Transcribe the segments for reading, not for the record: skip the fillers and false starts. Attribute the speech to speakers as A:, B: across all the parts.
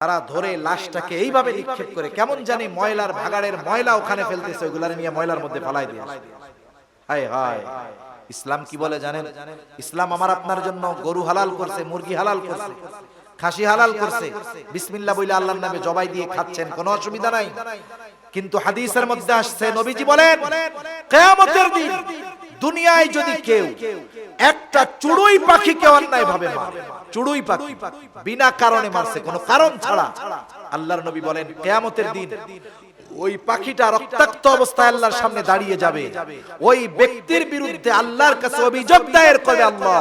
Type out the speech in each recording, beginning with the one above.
A: তারা ধরে লাশটাকে এইভাবে নিক্ষেপ করে, কেমন জানি ময়লার ভাগাড়ের ময়লা ওখানে ফেলতেছে, ওগুলার নিয়ে ময়লার মধ্যে ফালাই দিয়ে। হায় হায়, ইসলাম কি বলে জানেন? ইসলাম আমার আপনার জন্য গরু হালাল করছে, মুরগি হালাল করছে, খাসি হালাল করছে। বিসমিল্লাহ বলে আল্লাহর নামে জবাই দিয়ে খাচ্ছেন, কোনো অসুবিধা নাই। কিন্তু হাদিসের মধ্যে আসছে, নবীজি বলেন কিয়ামতের দিন দুনিয়ায় যদি কেউ একটা চড়ুই পাখিকে অন্যায় ভাবে মারে, চড়ুই পাখি বিনা কারণে মারছে, কোনো কারণ ছাড়া, আল্লাহর নবী বলেন কিয়ামতের দিন ওই পাখিটা রক্তাক্ত অবস্থায় আল্লাহর সামনে দাঁড়িয়ে যাবে। ওই ব্যক্তির বিরুদ্ধে আল্লাহর কাছে অভিযোগ দায়ের করবে, আল্লাহ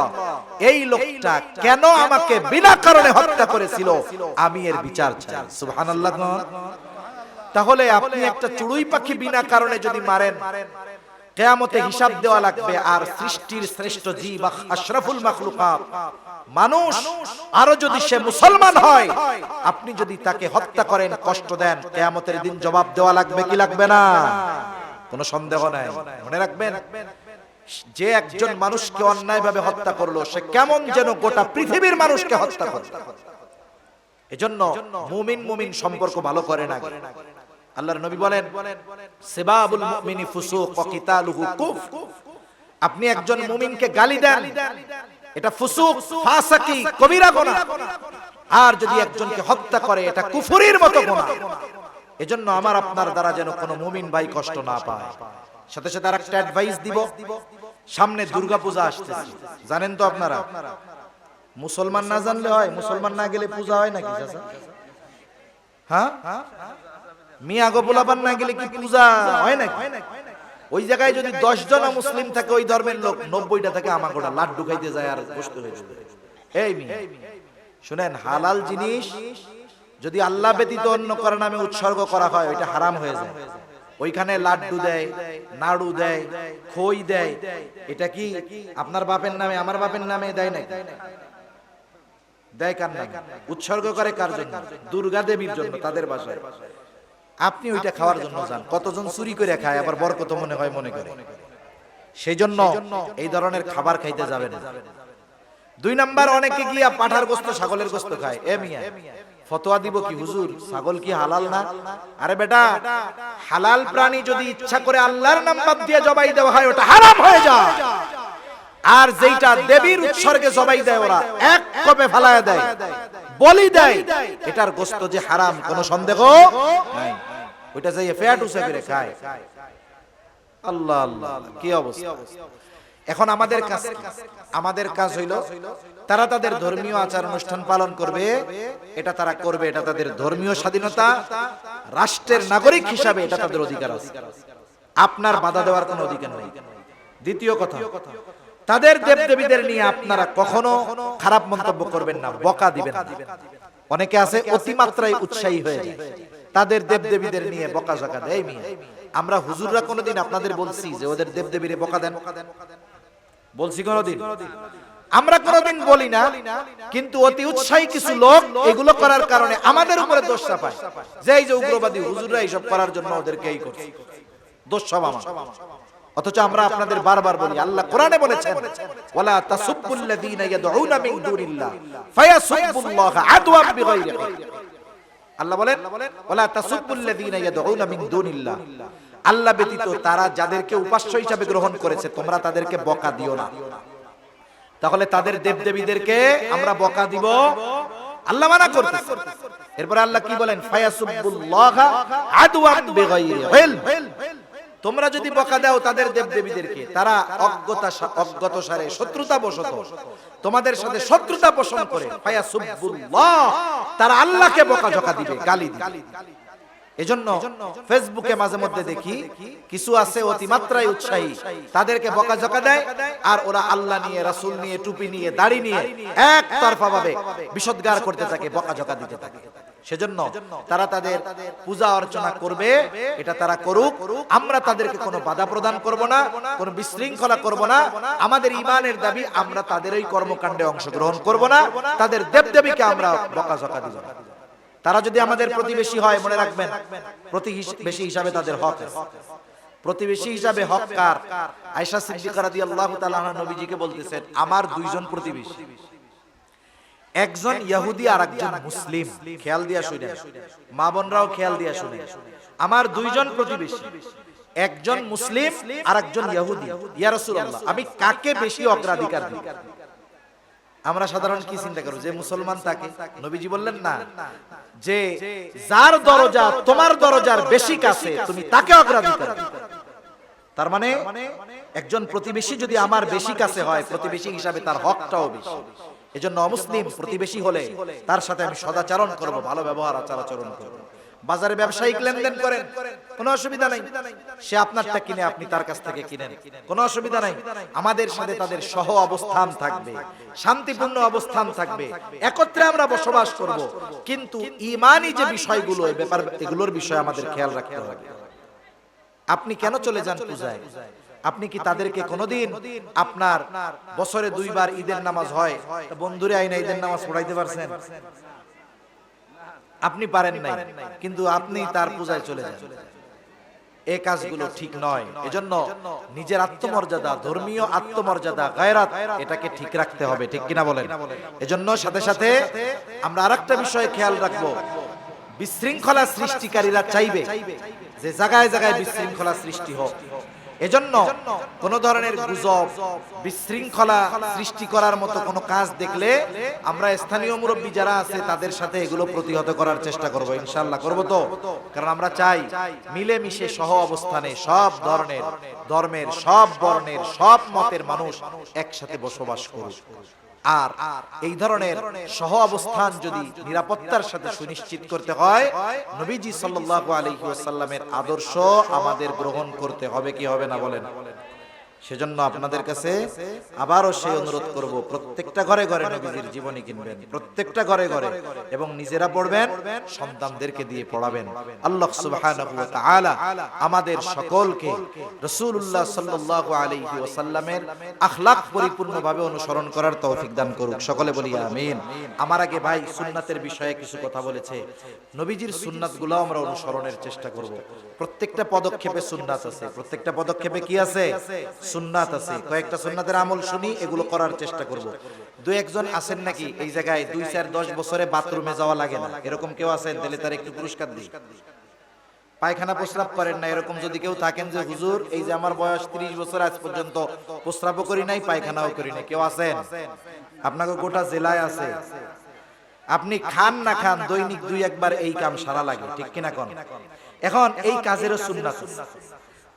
A: এই লোকটা কেন আমাকে বিনা কারণে হত্যা করেছিল, আমি এর বিচার চাই। সুবহানাল্লাহ। তাহলে আপনি একটা চড়ুই পাখি বিনা কারণে যদি মারেন, কিয়ামতে হিসাব দেওয়া লাগবে। আর সৃষ্টির শ্রেষ্ঠ জীব, আশরাফুল মাখলুকাত মানুষ, আরো যদি সে মুসলমান হয়, আপনি যদি তাকে হত্যা করেন, কষ্ট দেন, কিয়ামতের দিন জবাব দেওয়া লাগবে কি লাগবে না? কোনো সন্দেহ নাই। মনে রাখবেন, যে একজন মানুষকে অন্যায়ভাবে হত্যা করলো, সে কেমন যেন গোটা পৃথিবীর মানুষকে হত্যা করলো। এজন্য মুমিন মুমিন সম্পর্ক ভালো করে না। আল্লাহর নবী বলেন সিবাবুল মুমিনি ফুসুক ওয়া কিতালুহু কুফর। আপনি একজন মুমিনকে গালি দেন, এটা ফুসুক, ফাসাকি, কবিরা গুনাহ। আর যদি একজনকে হত্যা করে, এটা কুফরির মতো গুনাহ। এজন্য আমার আপনার দ্বারা যেন কোনো মুমিন ভাই কষ্ট না পায়। সাথে সাথে আরেকটা অ্যাডভাইস দিব, সামনে দুর্গাপূজা আসতেছে, জানেন তো আপনারা? মুসলমান না জানলে হয়? মুসলমান না গেলে পূজা হয় নাকি চাচা? হ্যাঁ, মিয়া গোপালাবান না গেলে কি পূজা হয় নাকি? ওই জায়গায় যদি 10 জন মুসলিম থাকে, ওই ধর্মের লোক 90টা থেকে আমাগোটা লাড্ডু খাইতে যায় আর বসতে হয়ে যাবে। এই মিয়া শুনেন, হালাল জিনিস যদি আল্লাহ ব্যতীত অন্য কারো নামে উৎসর্গ করা হয়, ওইটা হারাম হয়ে যায়। ওইখানে লাড্ডু দেয়, নাড়ু দেয়, খই দেয়, এটা কি আপনার বাপের নামে আমার বাপের নামে দেয় নাকি? দেয় কার নামে? উৎসর্গ করে কার জন্য? দুর্গা দেবীর জন্য, তাদের বাসায়। আপনি ওইটা খাওয়ার জন্য যান। কতজন চুরি করে খায়, আবার বরকত মনে হয় মনে করে। সেই জন্য এই ধরনের খাবার খাইতে যাবেন না। 2 নাম্বার, অনেকে গিয়া পাঠার গোশত, ছাগলের গোশত খায়। এ মিয়া, ফতোয়া দিব কি হুজুর, ছাগল কি হালাল না? আরে বেটা, হালাল প্রাণী যদি ইচ্ছা করে আল্লাহর নাম বাদ দিয়ে জবাই দেওয়া হয়, ওটা হারাম হয়ে যায়। আর যেটা দেবীর উৎসর্গে জবাই দেয়, ওরা এক কোপে ফালায়া দেয়, বলি দেয়, এটার গোশত যে হারাম, কোনো সন্দেহ নাই। ওইটা যাইয়ে ফ্যাট উসে করে খায়। আল্লাহ আল্লাহ, কি অবস্থা! এখন আমাদের কাজ হইল, তারা তাদের ধর্মীয় আচার অনুষ্ঠান পালন করবে, এটা তারা করবে, এটা তাদের ধর্মীয় স্বাধীনতা, রাষ্ট্রের নাগরিক হিসাবে এটা তাদের অধিকার আছে। আপনার বাধা দেওয়ার কোনো অধিকার নেই। দ্বিতীয় কথা, তাদের দেবদেবীদের নিয়ে আপনারা কখনো খারাপ মন্তব্য করবেন না, বকা দিবেন না। অনেকে আছে অতিমাত্রায় উৎসাহী হয়ে যায়, তাদের দেবদেবীদের নিয়ে বকাঝকা দেয়। আমরা হুজুররা কোনোদিন আপনাদের বলছি যে ওদের দেবদেবীরে বকা দেন? বলছি কোনোদিন? আমরা কোনোদিন বলি না। কিন্তু অতি উৎসাহী কিছু লোক এগুলো করার কারণে আমাদের উপরে দোষ চাপায়, যে এই যে উগ্রবাদী হুজুররা এইসব করার জন্য ওদেরকে এই করছে, দোষ সব আমার। অথচ আমরা আপনাদের বারবার বলি, আল্লাহ কোরআনে বলেছেন ওয়ালা তাসুব্বুল্লাযীনা ইয়াদউনা মিন দুনিল্লাহ ফায়াসুব্বুল্লাহা আদওয়ান বিগাইরি ইলম। আল্লাহ বলেন ওয়ালা তাসুব্বুল্লাযীনা ইয়াদউনা মিন দুনিল্লাহ, আল্লাহ ব্যতীত তারা যাদেরকে উপাস্য হিসাবে গ্রহণ করেছে, তোমরা তাদেরকে বকা দিও না। তাহলে তাদের দেবদেবীদেরকে আমরা বকা দিব, আল্লাহ মানা করতেছে। এরপর আল্লাহ কি বলেন? ফায়াসুব্বুল্লাহা আদওয়ান বিগাইরি ইলম। তোমরা যদি বকা দাও তাদের দেবদেবীদেরকে, তারা অজ্ঞতাসারে শত্রুতাবশত তোমাদের সাথে শত্রুতা পোষণ করে, ফায়াসুব্বুল্লাহ, তারা আল্লাহকে বকাঝকা দিবে, গালি দিবে। এজন্য ফেসবুকে মাঝে মধ্যে দেখি কিছু আছে অতিমাত্রায় উৎসাহী, তাদেরকে বকাঝকা দেয়, আর ওরা আল্লাহ নিয়ে, রাসূল নিয়ে, টুপি নিয়ে, দাড়ি নিয়ে একতরফা ভাবে বিষোদ্গার করতে থাকে, বকাঝকা দিতে থাকে। সেজন্য তারা তাদের পূজা অর্চনা করবে, এটা তারা করুক, আমরা তাদেরকে কোনো বাধা প্রদান করব না, কোনো বিশৃঙ্খলা করব না। আমাদের ঈমানের দাবি, আমরা তাদের এই কর্মকাণ্ডে অংশগ্রহণ করব না, তাদের দেবদেবীকে আমরা বকাঝকা দিব না। তারা যদি আমাদের প্রতিবেশী হয়, মনে রাখবেন প্রতিবেশী হিসাবে তাদের হক আছে। প্রতিবেশী হিসাবে হক কার? আয়েশা সিদ্দিকা রাদিয়াল্লাহু তাআলা আনহা নবীজিকে বলতেছেন, আমার 2 জন প্রতিবেশী, একজন ইহুদি আর একজন মুসলিম, খেয়াল দিয়া শুনেন, মা বোনরাও খেয়াল দিয়া শুনেন, আমার দুইজন প্রতিবেশী, একজন মুসলিম আর একজন ইহুদি। ইয়া রাসূলুল্লাহ, আমি কাকে বেশি অগ্রাধিকার দিই? আমরা সাধারণ কি চিন্তা করব, যে মুসলমান তাকে। নবীজি বললেন না, যে যার দরজা তোমার দরজার বেশি কাছে তুমি তাকে অগ্রাধিকার দিও। তার মানে একজন প্রতিবেশী যদি আমার বেশি কাছে হয়, প্রতিবেশী হিসাবে তার হকটাও বেশি। এজন্য অমুসলিম প্রতিবেশী হলে তার সাথে আমি সদাচরণ করব, ভালো ব্যবহার আচার-আচরণ করব। বাজারে ব্যবসায়িক লেনদেন করেন, কোনো অসুবিধা নাই, সে আপনারটা কিনে আপনি তার কাছ থেকে কিনেন, কোনো অসুবিধা নাই। আমাদের সাথে তাদের সহ অবস্থান থাকবে, শান্তিপূর্ণ অবস্থান থাকবে, একত্রে আমরা বসবাস করব। কিন্তু ঈমানি যে বিষয়গুলো, এই ব্যাপার, এগুলোর বিষয়ে আমাদের খেয়াল রাখতে হবে। আপনি কেন চলে যান পূজায়? আপনি কি তাদেরকে কোনোদিন, আপনার বছরে 2 বার ঈদের নামাজ হয়, বন্ধুরে আইনা ঈদের নামাজ পড়াইতে পারছেন? আপনি পারেন নাই, কিন্তু আপনি তার পূজায় চলে যান। এই কাজগুলো ঠিক নয়। এজন্য নিজের আত্মমর্যাদা, ধর্মীয় আত্মমর্যাদা, গায়রাত, এটাকে ঠিক রাখতে হবে, ঠিক কিনা বলেন? এজন্য সাথে সাথে আমরা আরেকটা বিষয় খেয়াল রাখবো, বিশৃঙ্খলা সৃষ্টিকারীরা চাইবে যে জায়গায় জায়গায় বিশৃঙ্খলা সৃষ্টি হোক। এজন্য কোন ধরনের গুজব, বিশৃঙ্খলা সৃষ্টি করার মতো কোনো কাজ দেখলে আমরা স্থানীয় মুরব্বী যারা আছে তাদের সাথে এগুলো প্রতিহত করার চেষ্টা করব, ইনশাআল্লাহ করব তো। কারণ আমরা চাই মিলেমিশে সহ অবস্থানে সব ধরনের ধর্মের, সব বর্ণের, সব মতের মানুষ একসাথে বসবাস করুক। আর এই ধরনের সহ অবস্থান যদি নিরাপত্তার সাথে সুনিশ্চিত করতে হয়, নবীজি সাল্লাল্লাহু আলাইহি ওয়াসাল্লামের আদর্শ আমাদের গ্রহণ করতে হবে, কি হবে না বলেন? সেজন্য আপনাদের কাছে আবারও সেই অনুরোধ করব, প্রত্যেকটা ঘরে ঘরে নবীজির জীবনী কিনবেন, প্রত্যেকটা ঘরে ঘরে, এবং নিজেরা পড়বেন, সন্তানদেরকে দিয়ে পড়াবেন। আল্লাহ সুবহানাহু ওয়া তাআলা আমাদের সকলকে রাসূলুল্লাহ সাল্লাল্লাহু আলাইহি ওয়াসাল্লামের আখলাক পরিপূর্ণভাবে অনুসরণ করার তৌফিক দান করুক, সকলে বলি আমিন। আমার আগে ভাই সুন্নাতের বিষয়ে কিছু কথা বলেছে, নবীজির সুন্নাতগুলো আমরা অনুসরণের চেষ্টা করব। প্রত্যেকটা পদক্ষেপে সুন্নাত আছে, প্রত্যেকটা পদক্ষেপে কি আছে? সুন্নাত আছে। কয়েকটা সুন্নাতের আমল শুনি, এগুলো করার চেষ্টা করব। দুই একজন আছেন নাকি এই জায়গায় 2, 4, 10 বছরে বাথরুমে যাওয়া লাগে না, এরকম কেউ আছেন? তাহলে তার একটু পুরস্কার দিই। পায়খানা প্রস্রাব করেন না, এরকম যদি কেউ থাকেন যে হুজুর এই যে আমার বয়স 30 বছর, আজ পর্যন্ত প্রস্রাবও করি নাই, পায়খানাও করি নাই, কেউ আছেন? আপনাকে গোটা জেলায় আছে। আপনি খান না খান, দৈনিক 2-1 বার এই কাম সারা লাগে, ঠিক কিনা কোন? এখন এই কাজেরও সুন্নাত আছে।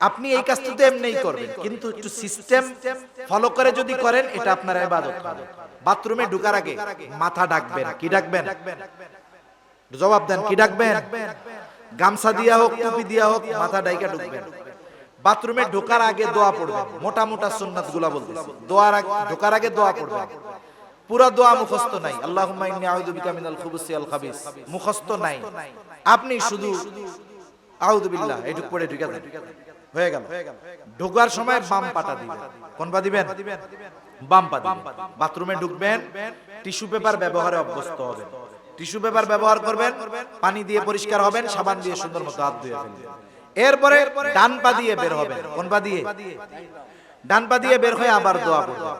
A: আপনি এই কাজটা তো এমনিই করবেন, কিন্তু একটু সিস্টেম ফলো করে যদি করেন, এটা আপনার ইবাদত হবে। বাথরুমে ঢোকার আগে মাথা ঢাকবেন, কি ঢাকবেন? জবাব দেন, কি ঢাকবেন? গামছা দিয়া হোক, টুপি দিয়া হোক, মাথা ঢাইকা ঢুকবেন। বাথরুমে ঢোকার আগে দোয়া পড়বেন, মোটা মোটা সুন্নাতগুলো বলতেছি। ঢোকার আগে দোয়া পড়বেন, পুরো দোয়া মুখস্থ নাই। আল্লাহুম্মা ইন্নী আউযু বিকা মিনাল খুবুসি ওয়াল খাবিস মুখস্থ নাই, আপনি শুধু আউযু বিল্লাহ এইটুক পড়ে ঢুকে যান, হয়ে গেল। ঢোকার সময় বাম পাটা দিবেন। কোন পা দিবেন? বাম পা দিবেন। বাথরুমে ঢুকবেন, টিস্যু পেপার ব্যবহারে অভ্যস্ত হবেন। টিস্যু পেপার ব্যবহার করবেন, পানি দিয়ে পরিষ্কার হবেন, সাবান দিয়ে সুন্দর মতো হাত ধুয়ে ফেলবেন। এরপরে ডান পা দিয়ে বের হবেন। কোন পা দিয়ে? ডান পা দিয়ে বের হয়ে আবার দোয়া পড়বেন।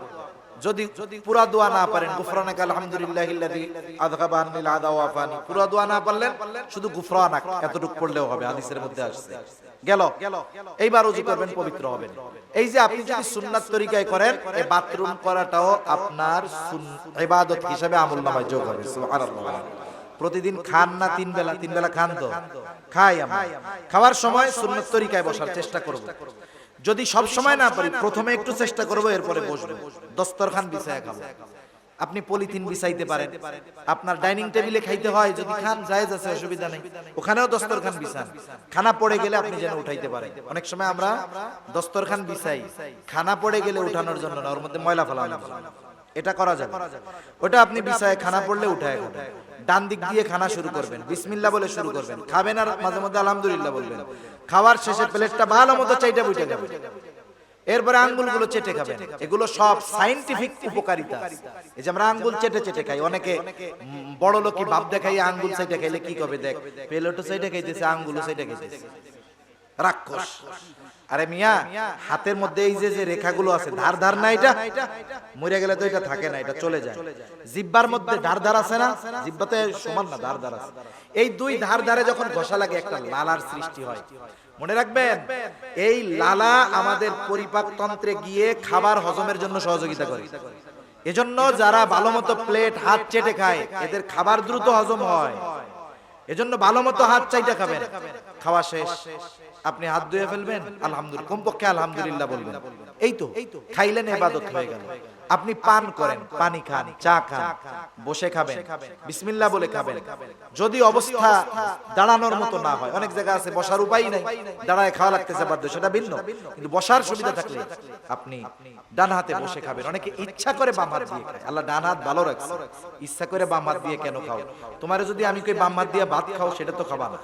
A: যদি পুরা দোয়া না পারেন, গুফরানাকা আলহামদুলিল্লাহিল্লাযী আযহাবা আন্নিল আযা ওয়া আফানি, পুরা দোয়া না পারলেন শুধু গুফরানাক এতটুকু পড়লেও হবে, হাদিসের মধ্যে আসছে। গেল। এইবার ওযু করবেন, পবিত্র হবেন। এই যে আপনি যদি সুন্নাত তরিকায় করেন, এই বাথরুম করাটাও আপনার ইবাদত হিসেবে আমলনামায় যোগ হবে। সুবহানাল্লাহ। প্রতিদিন খান না 3 বেলা? 3 বেলা খান তো? খাই আমরা। খাওয়ার সময় সুন্নাত তরিকায় বসার চেষ্টা করব। যদি সব সময় না পারি, প্রথমে একটু চেষ্টা করব, এরপরে বসবো। দস্তরখান বিছায়া খাবো। আপনি পলিথিন বিছাইতে পারেন, আপনার ডাইনিং টেবিলে খাইতে হয়, যদি খান জায়েজ আছে, অসুবিধা নেই, ওখানেও দস্তরখান বিছান। খানা পড়ে গেলে আপনি যেন উঠাইতে পারেন। অনেক সময় আমরা দস্তরখান বিছাই খানা পড়ে গেলে উঠানোর জন্য না, ওর মধ্যে ময়লা ফেলানো, এটা করা যাবে। ওটা আপনি বিছায় খানা পড়লে উঠায় খাবেন। ডান দিক দিয়ে খানা শুরু করবেন, বিসমিল্লাহ বলে শুরু করবেন, খাবেন আর মাঝে মধ্যে আলহামদুলিল্লাহ বলবেন। খাওয়ার শেষে প্লেটটা ভালো মতো চাইটা বুঝে যাবে, এরপরে আঙ্গুলগুলো চেটে খাবেন। এগুলো সব সায়েন্টিফিক উপকারিতা। এই যে আমরা আঙ্গুল চেটে চেটে খাই, অনেকে বড় লোকই ভাব দেখাই আঙ্গুল চাইটা খাইলে কি হবে, দেখ প্লেটও চাইটা খাইতেছে, আঙ্গুলও চাইটা খাইতেছে। রাক্ষস। আরে মিয়া, হাতের মধ্যে এই যে রেখাগুলো আছে, ধার ধার না, এটা মরে গেলে তো এটা থাকে না, এটা চলে যায়। জিহ্বার মধ্যে ধার ধার আছে না, জিহ্বাতে সমান না, ধার ধার আছে। এই দুই ধার ধারে যখন ঘষা লাগে একটা লালার সৃষ্টি হয়। মনে রাখবেন, এই লালা আমাদের পরিপাক তন্ত্রে গিয়ে খাবার হজমের জন্য সহযোগিতা করে। এজন্য যারা ভালো মতো প্লেট হাত চেটে খায়, এদের খাবার দ্রুত হজম হয়। এজন্য ভালো মতো হাত চাইটা খাবেন। খাওয়া শেষ আপনি হাত ধুয়ে ফেলবেন, আলহামদুলিল্লাহ, কমপক্ষে আলহামদুলিল্লাহ বলবেন। এই তো খাইলেন, ইবাদত হয়ে গেল। আপনি পান করেন, পানি খান, চা খান, বসে খাবেন, বিসমিল্লাহ বলে খাবেন। যদি অবস্থা দাঁড়ানোর মতো না হয়, অনেক জায়গা আছে বসার উপায় নাই, দাঁড়ায় খাওয়া লাগতেছে বাধ্য, সেটা ভিন্ন। কিন্তু বসার সুবিধা থাকলে আপনি ডান হাতে বসে খাবেন। অনেকে ইচ্ছা করে বাম হাত দিয়ে খায়, আল্লাহ ডান হাত ভালো রাখছে, ইচ্ছা করে বাম হাত দিয়ে কেন খাও? তোমারে যদি আমি কই বাম হাত দিয়ে ভাত খাও, সেটা তো খাবা না।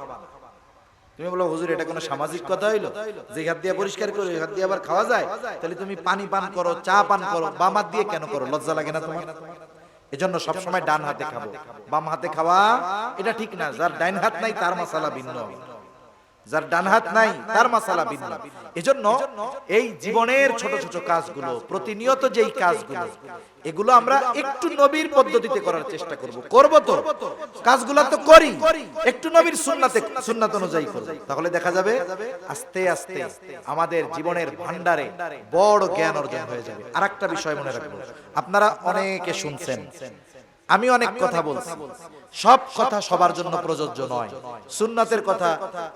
A: তুমি বলো হুজুর এটা কোনো সামাজিক কথা হইলো যে হাত দিয়ে পরিষ্কার করে হাত দিয়ে আবার খাওয়া যায়? তাহলে তুমি পানি পান করো, চা পান করো, বাম হাত দিয়ে কেন করো? লজ্জা লাগে না তোমার? এজন্য সব সময় ডান হাতে খাবো, বাম হাতে খাওয়া এটা ঠিক না। যার ডান হাত নাই তার মাসালা ভিন্ন, যার ডান হাত নাই তার মাসালা ভিন্ন। এজন্য এই জীবনের ছোট ছোট কাজগুলো, প্রতিনিয়ত যেই কাজগুলো, এগুলো আমরা একটু নবীর পদ্ধতিতে করার চেষ্টা করব তো কাজগুলো তো করি, একটু নবীর সুন্নাত অনুযায়ী করব, তাহলে দেখা যাবে আস্তে আস্তে আমাদের জীবনের ভান্ডারে বড় জ্ঞান অর্জন হয়ে যাবে। আরেকটা বিষয় মনে রাখবেন, আপনারা অনেকে শুনছেন, আমি অনেক কথা বলছি, সব কথা সবার জন্য প্রযোজ্য নয়। সুন্নাতের কথা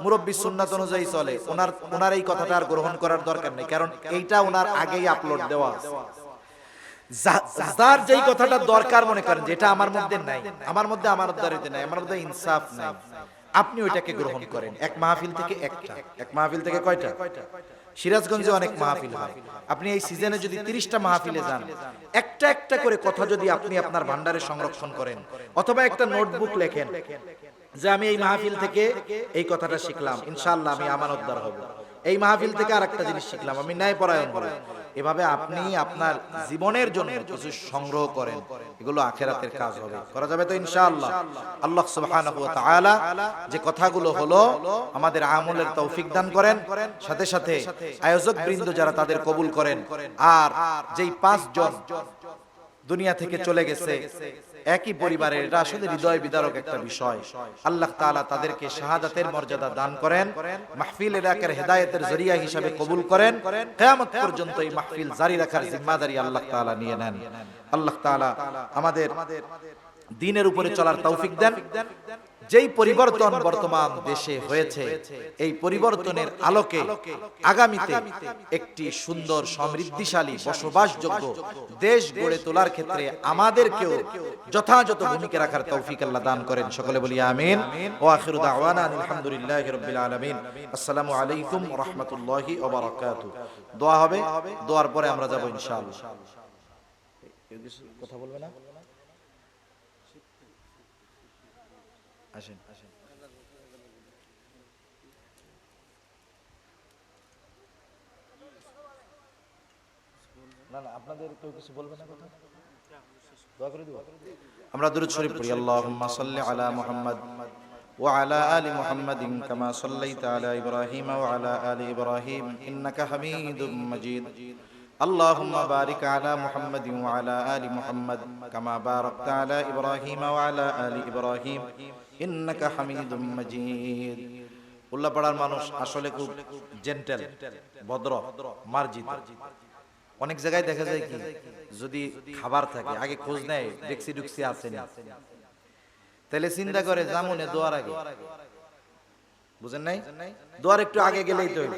A: মুরব্বী সুন্নাত অনুযায়ী চলে, ওনার এই কথাটা আর গ্রহণ করার দরকার নেই, কারণ এইটা ওনার আগেই আপলোড দেওয়া আছে। যার যেই কথাটা দরকার মনে করেন যেটা আমার মধ্যে নাই, আমার মধ্যে আমানতদারিতে নাই, আমার মধ্যে ইনসাফ নাই, আপনি ওইটাকে গ্রহণ করেন। এক মাহফিল থেকে একটা, এক মাহফিল থেকে কয়টা? সিরাজগঞ্জে অনেক মাহফিল হয়, আপনি এই সিজনে যদি 30টা মাহফিলে যান, একটা একটা করে কথা যদি আপনি আপনার ভান্ডারে সংরক্ষণ করেন, অথবা একটা নোটবুক লেখেন যে আমি এই মাহফিল থেকে এই কথাটা শিখলাম, ইনশাআল্লাহ আমি আমানতদার হব। এই মাহফিল থেকে আরেকটা জিনিস শিখলাম, আমি ন্যায়পরায়ণ হব। এভাবে আপনি আপনার জীবনের জন্য কিছু সংগ্রহ করেন, এগুলো আখিরাতের কাজ হবে, করা যাবে তো ইনশাআল্লাহ। আল্লাহ সুবহানাহু ওয়া তাআলা যে কথাগুলো হলো আমাদের আমলের তৌফিক দান করেন, সাথে সাথে আয়োজক বৃন্দ যারা তাদের কবুল করেন, আর যেই 5 জন দুনিয়া থেকে চলে গেছে একই পরিবারের, এটা আসলে হৃদয় বিদারক একটা বিষয়। আল্লাহ তাআলা তাদেরকে শাহাদাতের মর্যাদা দান করেন, মাহফিল এলাকার হেদায়েতের জরিয়া হিসাবে কবুল করেন, কিয়ামত পর্যন্ত এই মাহফিল জারি রাখার জিম্মাদারি আল্লাহ তাআলা নিয়ে নেন। আল্লাহ তাআলা আমাদের দ্বীনের উপরে চলার তৌফিক দেন। যেই পরিবর্তন বর্তমান দেশে হয়েছে, এই পরিবর্তনের আলোকে আগামীতে একটি সুন্দর সমৃদ্ধিশালী বসবাসযোগ্য দেশ গড়ে তোলার ক্ষেত্রে আমাদেরকেও যথাযথ ভূমিকা রাখার তৌফিক আল্লাহ দান করেন। সকলে বলি আমিন। ওয়া আখিরু দাওয়ানা আলহামদুলিল্লাহি রাব্বিল আলামিন। আসসালামু আলাইকুম ওয়া রাহমাতুল্লাহি ওয়া বারাকাতুহু। দোয়া হবে, দোয়ার পরে আমরা যাব ইনশাআল্লাহ। কথা বলবে না? আসেন আসেন। না না, আপনাদের কেউ কিছু বলবে না? কথা দোয়া করে দিব। আমরা দুরূদ শরীফ পড়ি। আল্লাহুম্মা সাল্লি আলা মুহাম্মাদ ওয়া আলা আলি মুহাম্মাদিন কামা সাল্লাইতা আলা ইব্রাহিম ওয়া আলা আলি ইব্রাহিম ইন্নাকা হামিদুম মাজিদ। আল্লাহুম্মা বারিক আলা মুহাম্মাদিন ওয়া আলা আলি মুহাম্মাদ কামা বারাকতা আলা ইব্রাহিম ওয়া আলা আলি ইব্রাহিম ইন্নাকা হামিদুম মাজিদ। উল্লাপাড়ার মানুষ আসলে খুব জেন্টেল, ভদ্র, মার্জিত। অনেক জায়গায় দেখা যায় কি, যদি খাবার থাকে আগে খোঁজ নেয় ডেক্সি ডুক্সি আছে না, তাহলে চিন্তা করে জামুনে দোয়ার আগে, বুঝেন নাই, দোয়ার একটু আগে গেলেই তো হইল।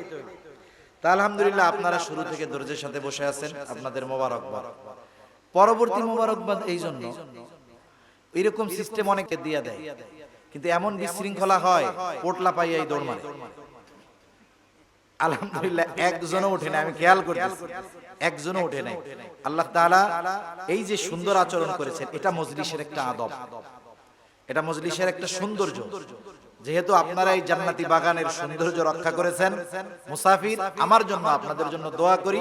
A: তা আলহামদুলিল্লাহ আপনারা শুরু থেকে ধৈর্যের সাথে বসে আছেন, আপনাদের মোবারকবাদ। পরবর্তী মোবারকবাদ এই জন্য, এরকম সিস্টেম অনেকে দিয়ে দেয়, কিন্তু এমন বিশৃঙ্খলা হয় পোটলা পাইয়াই দৌড় মারে। আলহামদুলিল্লাহ একজনও ওঠে না, আমি খেয়াল করতেছি একজনও ওঠে নাই। আল্লাহ তাআলা এই যে সুন্দর আচরণ করেছেন, এটা মজলিসের একটা আদব, এটা মজলিসের একটা সৌন্দর্য। যেহেতু আপনারা এই জান্নাতি বাগানের সৌন্দর্য রক্ষা করেছেন, মুসাফির আমার জন্য আপনাদের জন্য দোয়া করি,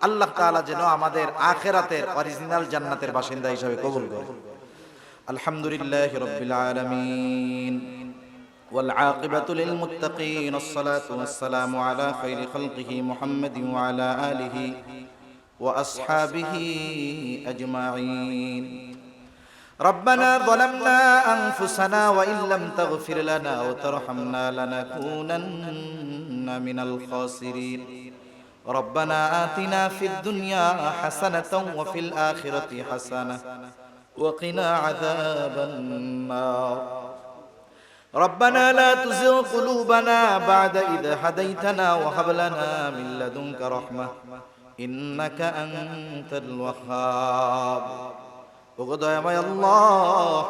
A: আল্লাহ তাআলা যেন আমাদের আখিরাতের অরিজিনাল জান্নাতের বাসিন্দা হিসেবে কবুল করেন। আলহামদুলিল্লাহি রাব্বিল আলামিন। والعاقبة للمتقين الصلاة والسلام على خير خلقه محمد وعلى آله وأصحابه أجمعين ربنا ظلمنا أنفسنا وإن لم تغفر لنا وترحمنا لنكونن من الخاسرين ربنا آتنا في الدنيا حسنة وفي الآخرة حسنة وقنا عذاب النار ربنا لا تزغ قلوبنا بعد إذ هديتنا وهب لنا من لدنك رحمة إنك أنت الوهاب ওগোদয়াময় আল্লাহ,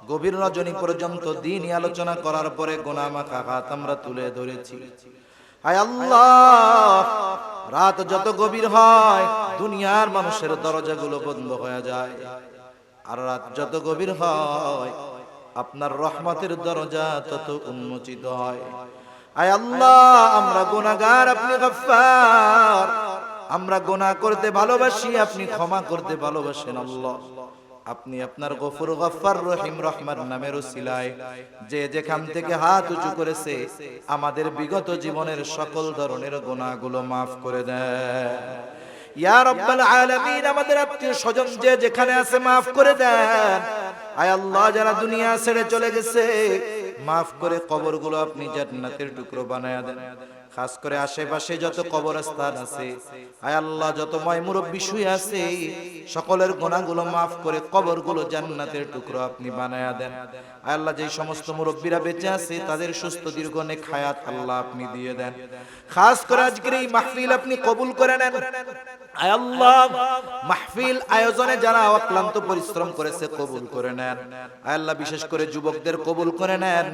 A: গভীর রজনী পর্যন্ত দিনই আলোচনা করার পরে গুনাহ মাখা হাত আমরা তুলে ধরেছি। হায় আল্লাহ, রাত যত গভীর হয় দুনিয়ার মানুষের দরজাগুলো বন্ধ হয়ে যায়, আর রাত যত গভীর হয় আপনার রহমতের দরজা তত উন্মোচিত হয়। হায় আল্লাহ, আমরা গুনাহগার, আপনি গফফার। আমরা গুনাহ করতে ভালোবাসি, আপনি ক্ষমা করতে ভালোবাসেন। আল্লাহ, আপনি আপনার গফুর গফফার রহিম রহমান নামের উসিলায় যে যেখান থেকে হাত উঁচু করেছে আমাদের বিগত জীবনের সকল ধরনের গুনাহগুলো মাফ করে দেন ইয়া রাব্বাল আলামিন। আমাদের আত্মীয় স্বজন যে যেখানে আছে মাফ করে দেন। আয় আল্লাহ, যারা দুনিয়া ছেড়ে চলে গেছে মাফ করে কবরগুলো আপনি জান্নাতের টুকরো বানায়া দেন। খাস করে আশেপাশে যত কবরস্থান আছে, আয় আল্লাহ, যত মুরব্বি শুয়ে আছে সকলের গুনাহগুলো মাফ করে কবরগুলো জান্নাতের টুকরো আপনি বানায়া দেন। আয় আল্লাহ, যে সমস্ত মুরব্বিরা বেঁচে আছে তাদের সুস্থ দীর্ঘ নেক হায়াত আল্লাহ আপনি দিয়ে দেন। খাস করে আজকের এই মাহফিল আপনি কবুল করে নেন। আয় আল্লাহ, মাহফিল আয়োজনে যারা অক্লান্ত পরিশ্রম করেছে কবুল করে নেন। আয় আল্লাহ, বিশেষ করে যুবকদের কবুল করে নেন,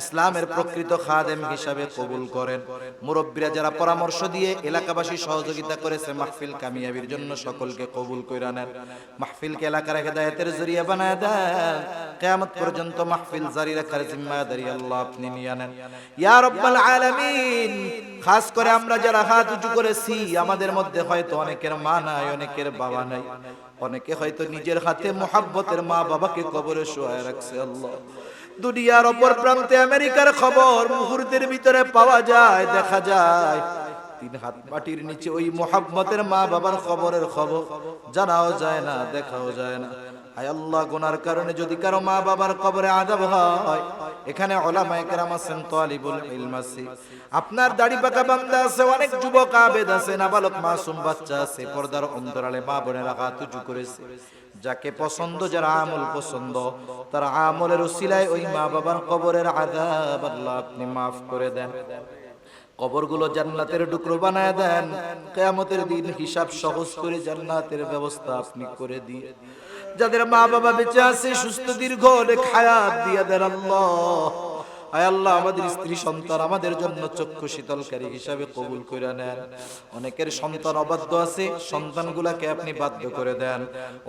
A: ইসলামের প্রকৃত খাদেম হিসাবে কবুল করেন। মুরব্বীরা যারা পরামর্শ দিয়ে এলাকাবাসী সহযোগিতা করেছে মাহফিল কামিয়াবির জন্য সকলকে কবুল কইরা নেন। মাহফিলকে এলাকার হেদায়েতের জরিয়া বানায় দেন। কিয়ামত পর্যন্ত মাহফিল জারি রাখার জিম্মাদারি আল্লাহ আপনি নিয়ে নেন ইয়া রাব্বাল আলামিন। খাস করে আমরা যারা হাত উঁচু করেছি, আমাদের মধ্যে হয়তো অনেকের মা নাই, অনেকের বাবা নাই, অনেকে হয়তো নিজের হাতে মুহাব্বতের মা বাবাকে কবরে শোয়ায় রাখছে। আল্লাহ, দুনিয়ার অপর প্রান্তে আমেরিকার খবর মুহূর্তের ভিতরে পাওয়া যায়, দেখা যায়। 3 হাত মাটির নিচে ওই মুহাব্বতের মা বাবার কবরের খবর জানাও যায় না, দেখাও যায় না। হায় আল্লাহ, গুনার কারণে যদি কারো মা বাবার কবরে আযাব হয়, এখানে উলামায়ে কেরাম আছেন, তালিবুল ইলম আছে, আপনার দাড়ি পাকা বান্দা আছে, অনেক যুবক আবেদ আছে, নাবালক মাসুম বাচ্চা আছে, পর্দার অন্তরালে মা বোনেরা হাত উঁচু করেছে। যাকে পছন্দ, যারা আমল পছন্দ, তার আমলের উসিলায় ওই মা বাবার কবরের আযাব আল্লাহ আপনি মাফ করে দেন। কবরগুলো জান্নাতের টুকরো বানায় দেন। কিয়ামতের দিন হিসাব সহজ করে জান্নাতের ব্যবস্থা আপনি করে দিয়ে যাদের মা বাবা বেঁচে আছে সুস্থ দীর্ঘ অনেক হায়াত দিয়ে দেন। আল্লাহ, আয় আল্লাহ, আমাদের স্ত্রী সন্তান আমাদের জন্য চক্ষু শীতলকারী হিসাবে কবুল করে নেন। অনেকের সন্তান অবাধ্য আছে, সন্তানগুলাকে আপনি বাধ্য করে দেন।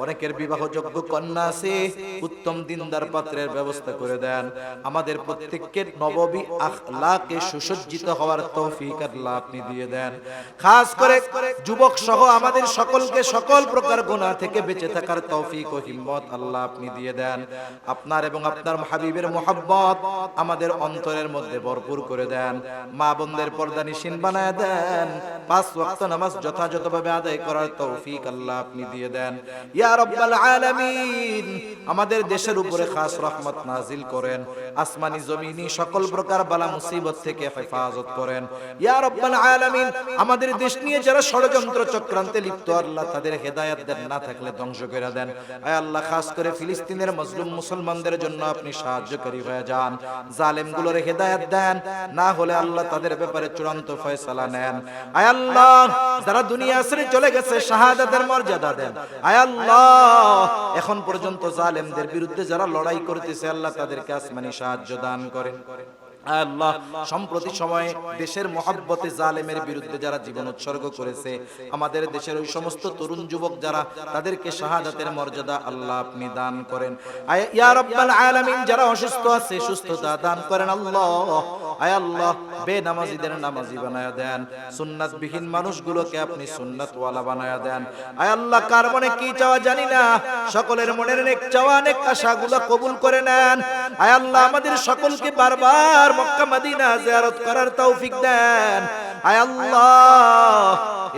A: অনেকের বিবাহযোগ্য কন্যা আছে, উত্তম দিনদার পাত্রের ব্যবস্থা করে দেন। আমাদের প্রত্যেককে নববী আখলাকে সুসজ্জিত হওয়ার তৌফিক আল্লাহ আপনি দিয়ে দেন। খাস করে যুবক সহ আমাদের সকলকে সকল প্রকার গুনাহ থেকে বেঁচে থাকার তৌফিক ও হিম্মত আল্লাহ আপনি দিয়ে দেন। আপনার এবং আপনার হাবিবের মুহাব্বত আমাদের অন্তরের মধ্যে ভরপুর করে দেন। মা বোনদের পর্দা নিশিন বানায় দেন। 5 ওয়াক্ত নামাজ যথাযথভাবে আদায় করার তৌফিক আল্লাহ আপনি দিয়ে দেন ইয়া রাব্বাল আলামিন। আমাদের দেশের উপরে খাস রহমত নাজিল করেন। আসমানি জমিনি সকল প্রকার বালা মুসিবত থেকে হেফাজত করেন ইয়া রাব্বাল আলামিন। আমাদের দেশ নিয়ে যারা ষড়যন্ত্র চক্রান্তে লিপ্ত আল্লাহ তাদের হেদায়েত দেন, না থাকলে ধ্বংস করে দেন। আয় আল্লাহ, খাস করে ফিলিস্তিনের মজলুম মুসলমানদের জন্য আপনি সাহায্যকারী হয়ে যান। জালেমগুলোর হেদায়েত দেন, না হলে আল্লাহ তাদের ব্যাপারে চূড়ান্ত ফয়সালা নেন। আয় আল্লাহ, যারা দুনিয়া ছেড়ে চলে গেছে শাহাদাতের মর্যাদা দেন। আয় আল্লাহ, এখন পর্যন্ত জালেমদের বিরুদ্ধে যারা লড়াই করতেছে আল্লাহ তাদেরকে আসমানি সাহায্য দান করেন। আল্লাহ, সম্প্রতি সময়ে দেশের মহব্বতে জালেমের বিরুদ্ধে যারা জীবন উৎসর্গ করেছে, আমাদের দেশের ওই সমস্ত তরুণ যুবক যারা, তাদেরকে শাহাদাতের মর্যাদা আল্লাহ আপনি দান করেন ইয়া রাব্বাল আলামিন। যারা অসুস্থ আছে সুস্থতা দান করেন আল্লাহ। আয় আল্লাহ বেনামাজিদের নামাজি বানায়া দেন, সুন্নাতবিহীন মানুষগুলোকে আপনি সুন্নাতওয়ালা বানায়া দেন। আয় আল্লাহ কার মনে কি চাওয়া জানি না, সকলের মনের নেক চাওয়া নেক আশাগুলো কবুল করে নেন। আয় আল্লাহ আমাদের সকলকে বারবার মক্কা মদিনা জিয়ারত করার তৌফিক দেন। আয় আল্লাহ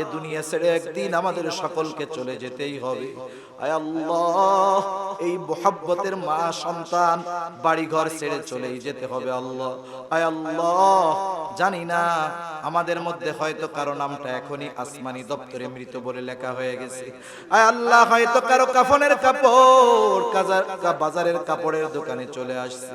A: এ দুনিয়া ছেড়ে একদিন আমাদের সকলকে চলে যেতেই হবে। আয় আল্লাহ এই মুহাব্বতের মা সন্তান বাড়ি ঘর ছেড়ে চলেই যেতে হবে আল্লাহ। আয় আল্লাহ জানি না আমাদের মধ্যে হয়তো কারো নামটা এখনই আসমানি দপ্তরে মৃত বলে লেখা হয়ে গেছে। আয় আল্লাহ হয়তো কারো কাফনের কাপড় বাজারের কাপড়ের দোকানে চলে আসছে,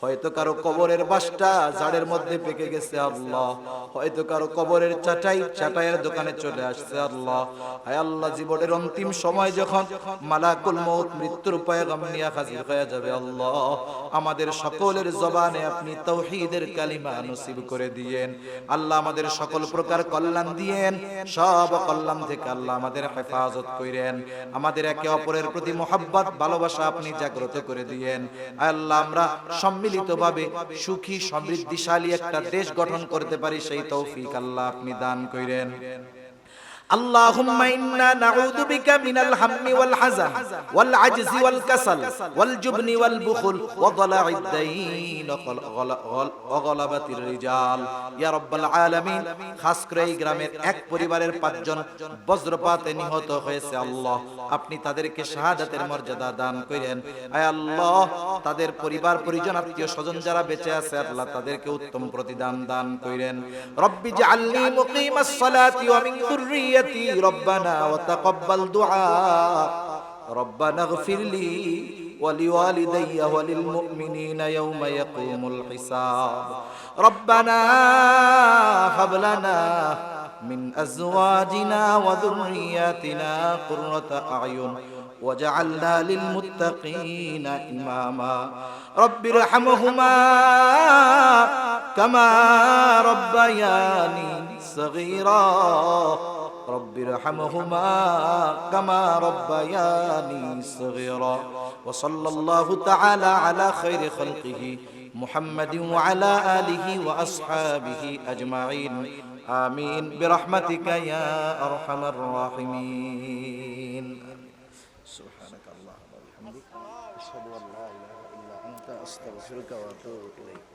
A: হয়তো কারো কবরের বাসটা জাড়ের মধ্যে পেকে গেছে আল্লাহ, হয়তো কারো কবরের চাটাইয়ের দোকানে চলে আসছে আল্লাহ। হায় আল্লাহ জীবনের অন্তিম সময় যখন মালাকুল মউত মৃত্যুর পয়গাম নিয়ে হাজির হয়ে যাবে আল্লাহ, আমাদের সকলের জবানে আপনি তাওহীদের কালিমা নসিব করে দিয়েন আল্লাহ। আমাদের সকল প্রকার কল্যাণ দিয়েন, সব কল্যাণ থেকে আল্লাহ আমাদের হেফাজত করেন। আমাদের একে অপরের প্রতি মুহাব্বত ভালোবাসা আপনি জাগ্রত করে দিয়েন আল্লাহ। আমরা সম্মিলিতভাবে সুখী সমৃদ্ধিশালী একটা দেশ গঠন করতে পারি সেই তৌফিক আল্লাহ আপনি দান করেন। اللهم إنا نعوذ بك من الهم والحزن والعجز والكسل والجبن والبخل وضلع الدين وغلبة الرجال يا رب العالمين। খাস করে এই গ্রামের এক পরিবারের 5 জন বজ্রপাতে নিহত হয়েছে আল্লাহ, আপনি তাদেরকে শাহাদাতের মর্যাদা দান করেন। আয় আল্লাহ তাদের পরিবার পরিজন আত্মীয় স্বজন যারা বেঁচে আছে আল্লাহ তাদেরকে উত্তম প্রতিদান দান করেন। রব্বি জাআলনি মুকিমাস সালাতি ওয়া মিন যুররিয়্যাতি রব্বানা ওয়া তাকাব্বাল দুআ রব্বানা ইগফির লি ওয়া লিওয়ালিদাইয়া ওয়া লিল মুমিনিনা ইয়াওমা ইয়াকুমুল হিসাব। রব্বানা হাব লানা মিন আজওয়াজিনা ওয়া যুররিয়্যাতিনা কুররাতা আ'য়ুন وجعلنا للمتقين إماما رب ارحمهما كما ربياني صغيرا رب ارحمهما كما ربياني صغيرا وصلى الله تعالى على خير خلقه محمد وعلى آله وأصحابه أجمعين آمين برحمتك يا أرحم الراحمين. سبحانك اللهم وبحمدك أشهد أن لا إله إلا أنت أستغفرك وأتوب إليك.